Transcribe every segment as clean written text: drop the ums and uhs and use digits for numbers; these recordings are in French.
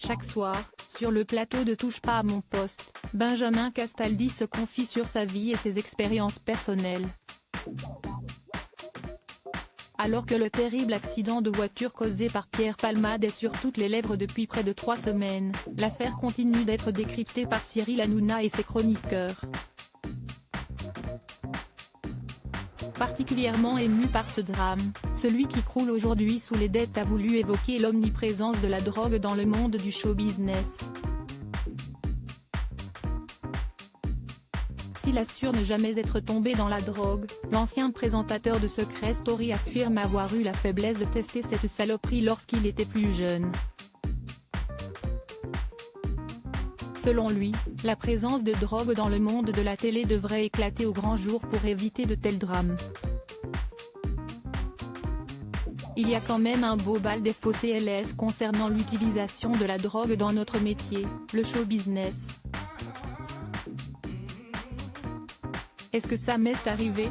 chaque soir, sur le plateau de Touche pas à mon poste, Benjamin Castaldi se confie sur sa vie et ses expériences personnelles. Alors que le terrible accident de voiture causé par Pierre Palmade est sur toutes les lèvres depuis près de 3 semaines, l'affaire continue d'être décryptée par Cyril Hanouna et ses chroniqueurs. Particulièrement ému par ce drame, celui qui croule aujourd'hui sous les dettes a voulu évoquer l'omniprésence de la drogue dans le monde du show-business. S'il assure ne jamais être tombé dans la drogue, l'ancien présentateur de Secret Story affirme avoir eu la faiblesse de tester cette saloperie lorsqu'il était plus jeune. Selon lui, la présence de drogue dans le monde de la télé devrait éclater au grand jour pour éviter de tels drames. Il y a quand même un beau bal des faux CLS concernant l'utilisation de la drogue dans notre métier, le show business. Est-ce que ça m'est arrivé?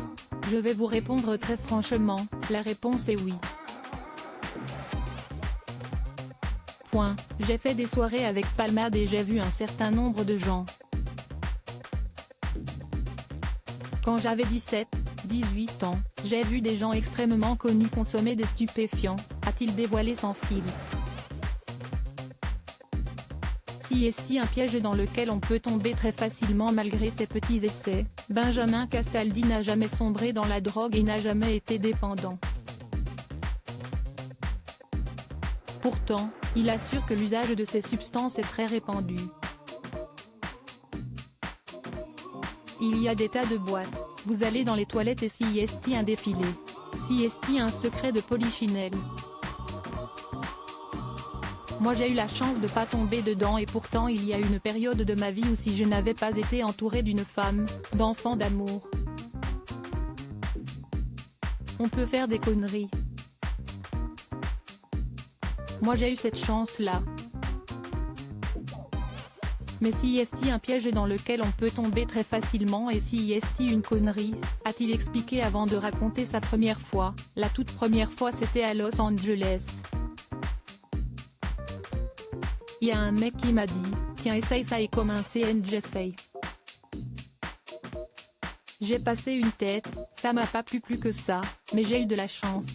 Je vais vous répondre très franchement, la réponse est oui. J'ai fait des soirées avec Palmade et j'ai vu un certain nombre de gens. Quand j'avais 17-18 ans, j'ai vu des gens extrêmement connus consommer des stupéfiants, a-t-il dévoilé sans fil. Si est-il un piège dans lequel on peut tomber très facilement malgré ses petits essais, Benjamin Castaldi n'a jamais sombré dans la drogue et n'a jamais été dépendant. Pourtant, il assure que l'usage de ces substances est très répandu. Il y a des tas de boîtes, vous allez dans les toilettes et si est un défilé. Si est un secret de polichinelle. Moi j'ai eu la chance de pas tomber dedans et pourtant il y a une période de ma vie où si je n'avais pas été entouré d'une femme, d'enfants d'amour. On peut faire des conneries. Moi j'ai eu cette chance-là. Mais si est un piège dans lequel on peut tomber très facilement et si est une connerie, a-t-il expliqué avant de raconter sa première fois, la toute première fois c'était à Los Angeles. Il y a un mec qui m'a dit, tiens essaye ça et commencé and j'essaye. J'ai passé une tête, ça m'a pas plu plus que ça, mais j'ai eu de la chance.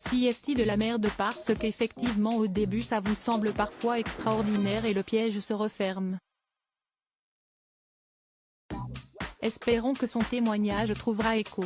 Si est de la merde parce qu'effectivement au début ça vous semble parfois extraordinaire et le piège se referme. Espérons que son témoignage trouvera écho.